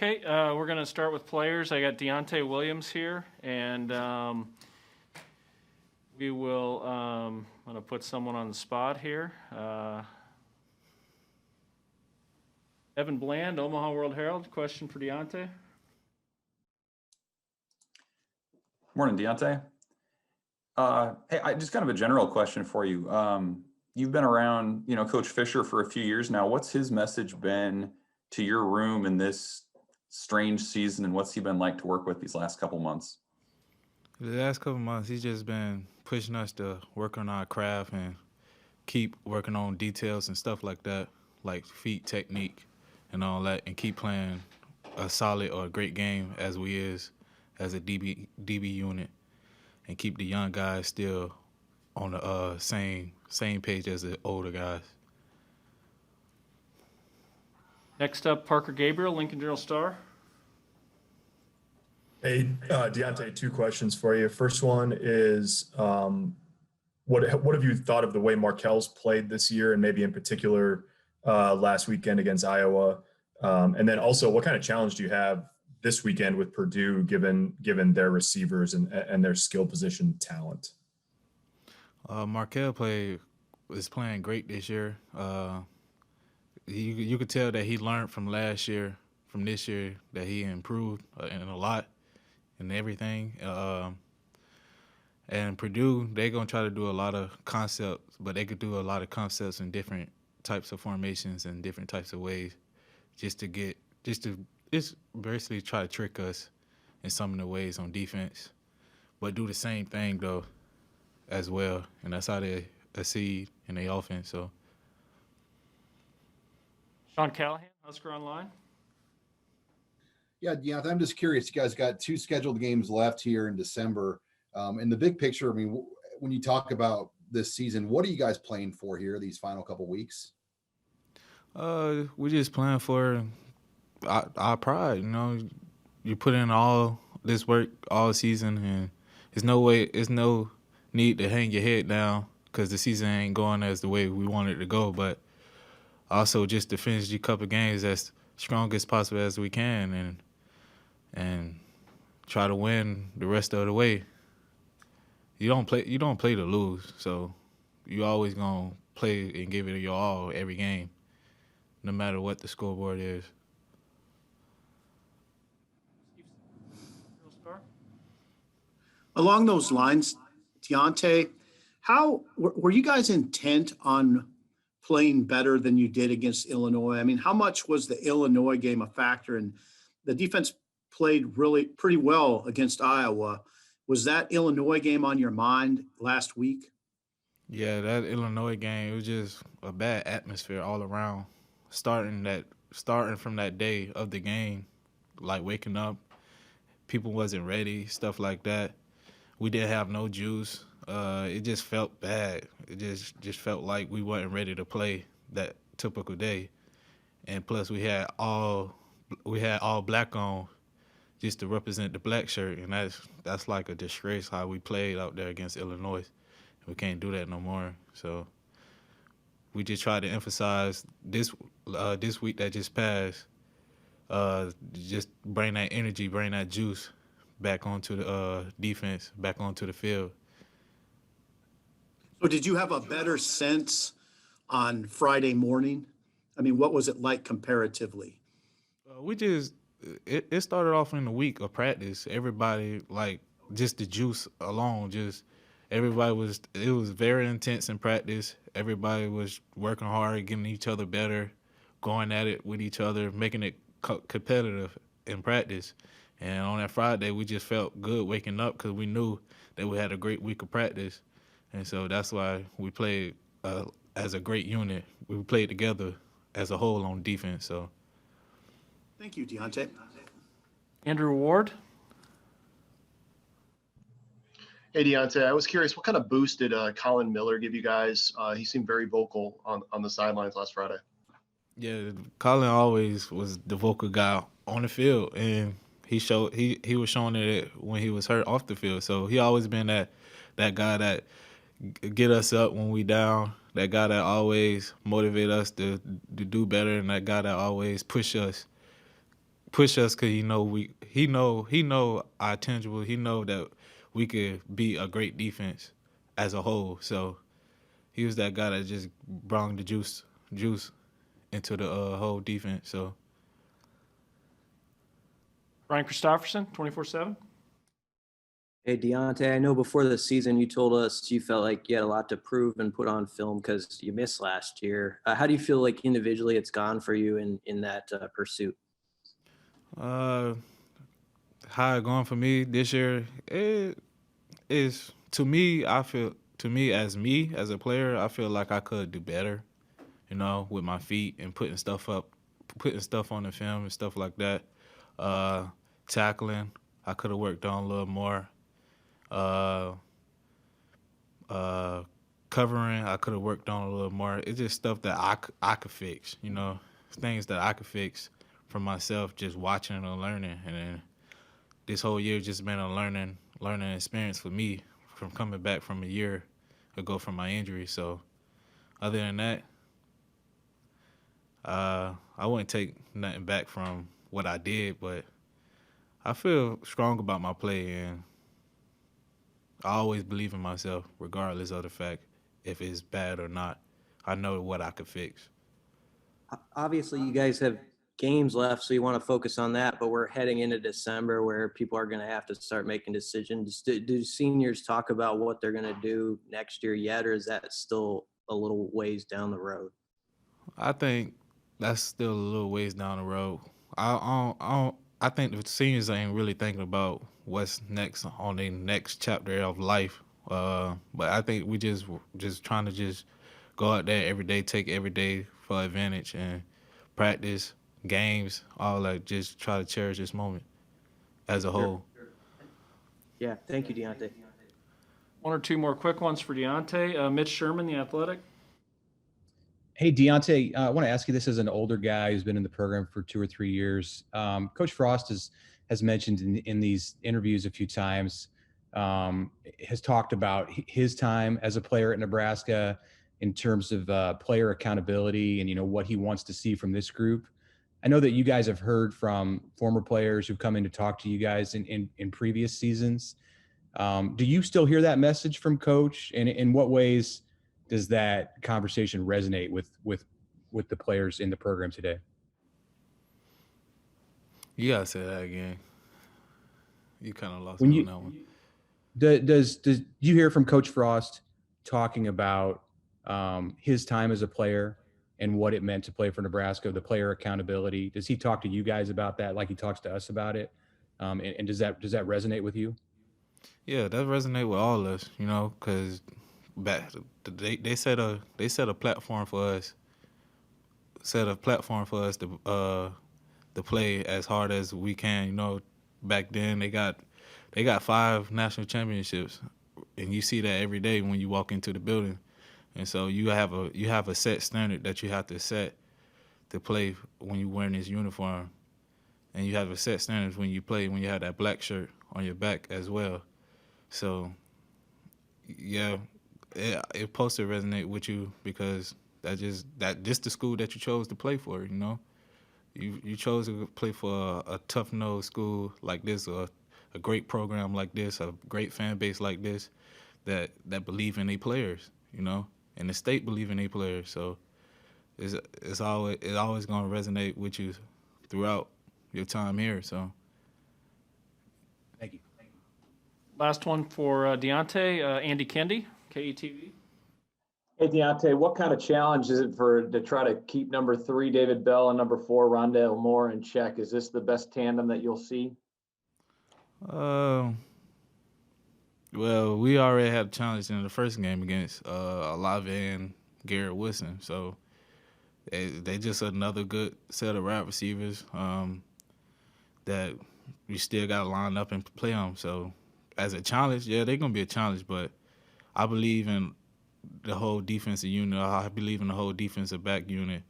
Okay, we're going to start with players. I got Deontai Williams here, and we will. I'm going to put someone on the spot here. Evan Bland, Omaha World Herald. Question for Deontai. Morning, Deontai. Hey, just kind of a general question for you. You've been around, Coach Fisher for a few years now. What's his message been to your room in this strange season, and what's he been like to work with these last couple months? The last couple months, he's just been pushing us to work on our craft and keep working on details and stuff like that, like feet technique and all that, and keep playing a solid or a great game as we is as a DB unit, and keep the young guys still on the same page as the older guys. Next up, Parker Gabriel, Lincoln Journal-Star. Hey, Deontai, two questions for you. First one is, what have you thought of the way Markel's played this year, and maybe in particular last weekend against Iowa? And then also, what kind of challenge do you have this weekend with Purdue, given their receivers and their skill position talent? Markel is playing great this year. You could tell that he learned from this year, that he improved in a lot and everything. And Purdue, they're gonna try to do a lot of concepts, but they could do a lot of concepts in different types of formations and different types of ways, just basically try to trick us in some of the ways on defense, but do the same thing though as well, and that's how they succeed in their offense. So. Sean Callahan, Husker Online. Yeah, I'm just curious. You guys got 2 scheduled games left here in December. In the big picture, I mean, when you talk about this season, what are you guys playing for here these final couple weeks? We're just playing for our pride. You put in all this work all season, and there's no need to hang your head down because the season ain't going as the way we want it to go. But also just to finish the couple games as strong as possible as we can, and try to win the rest of the way. You don't play to lose, so you always gonna play and give it your all every game, no matter what the scoreboard is. Along those lines, Deontai, how were you guys intent on playing better than you did against Illinois? I mean, how much was the Illinois game a factor? And the defense played really pretty well against Iowa. Was that Illinois game on your mind last week? Yeah, that Illinois game, it was just a bad atmosphere all around. Starting from that day of the game, like waking up, people wasn't ready, stuff like that. We didn't have no juice. It just felt bad. It just felt like we weren't ready to play that typical day. And plus we had all black on just to represent the black shirt, and that's like a disgrace how we played out there against Illinois. We can't do that no more. So we just tried to emphasize this week that just passed, just bring that energy, bring that juice back onto the defense, back onto the field. So did you have a better sense on Friday morning? I mean, what was it like comparatively? It started off in the week of practice. Everybody, like, just the juice alone, it was very intense in practice. Everybody was working hard, getting each other better, going at it with each other, making it competitive in practice. And on that Friday, we just felt good waking up because we knew that we had a great week of practice. And so that's why we played as a great unit. We played together as a whole on defense. So. Thank you, Deontai. Andrew Ward. Hey, Deontai, I was curious, what kind of boost did Colin Miller give you guys? He seemed very vocal on the sidelines last Friday. Yeah, Colin always was the vocal guy on the field, and he was showing it when he was hurt off the field. So he always been that guy that get us up when we down, that guy that always motivate us to do better, and that guy that always push us push us because he know our tangible. He know that we could be a great defense as a whole. So he was that guy that just brought the juice into the whole defense. So Brian Christopherson, 24/7. Hey, Deontay, I know before the season you told us you felt like you had a lot to prove and put on film because you missed last year. How do you feel like individually it's gone for you in that pursuit? how it going for me this year? It is to me. As a player, I feel like I could do better. With my feet and putting stuff on the film and stuff like that. Tackling, I could have worked on a little more. Covering, I could have worked on a little more. It's just stuff that I could fix, things that I could fix for myself just watching and learning. And then this whole year just been a learning experience for me from coming back from a year ago from my injury. So other than that, I wouldn't take nothing back from what I did, but I feel strong about my play, and I always believe in myself, regardless of the fact if it's bad or not. I know what I could fix. Obviously, you guys have games left, so you want to focus on that, but we're heading into December where people are going to have to start making decisions. Do seniors talk about what they're going to do next year yet, or is that still a little ways down the road? I think that's still a little ways down the road. I think the seniors ain't really thinking about what's next on their next chapter of life. But I think we just trying to just go out there every day, take every day for advantage and practice, games, all that. Just try to cherish this moment as a whole. Yeah, thank you, Deontay. One or two more quick ones for Deontay. Mitch Sherman, The Athletic. Hey, Deontay, I want to ask you this as an older guy who's been in the program for 2 or 3 years. Coach Frost has mentioned in these interviews a few times, has talked about his time as a player at Nebraska in terms of player accountability and, what he wants to see from this group. I know that you guys have heard from former players who've come in to talk to you guys in previous seasons. Do you still hear that message from Coach? And in what ways does that conversation resonate with the players in the program today? You gotta say that again. You kind of lost When me you- on that one. Does you hear from Coach Frost talking about his time as a player and what it meant to play for Nebraska, the player accountability? Does he talk to you guys about that like he talks to us about it? And does that resonate with you? Yeah, that resonate with all of us, because they set a platform for us. Set a platform for us to play as hard as we can. Back then they got 5 national championships, and you see that every day when you walk into the building. And so you have a set standard that you have to set to play when you're wearing this uniform, and you have a set standard when you have that black shirt on your back as well. So yeah, it's supposed to resonate with you because that's the school that you chose to play for. You chose to play for a tough-nosed school like this, or a great program like this, a great fan base like this, that believe in their players, and the state believe in their players. So it's always going to resonate with you throughout your time here. So Thank you. Last one for Deontay. Andy Kendi, KETV. Hey, Deontay, what kind of challenge is it to try to keep number 3, David Bell, and number 4, Rondale Moore, in check? Is this the best tandem that you'll see? Well, we already had a challenge in the first game against Olave and Garrett Wilson. So they just another good set of wide receivers that we still got to line up and play them. So as a challenge, yeah, they're going to be a challenge, but I believe in the whole defensive unit. I believe in the whole defensive back unit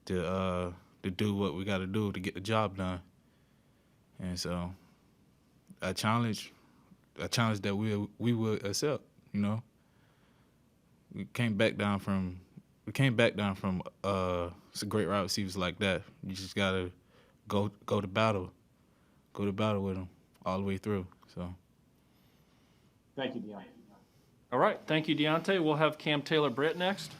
to do what we got to do to get the job done. And so a challenge that we would accept. We came back down from some great wide receivers like that. You just gotta go to battle with them all the way through. So. Thank you, Deontai. All right, thank you, Deontay. We'll have Cam Taylor-Britt next.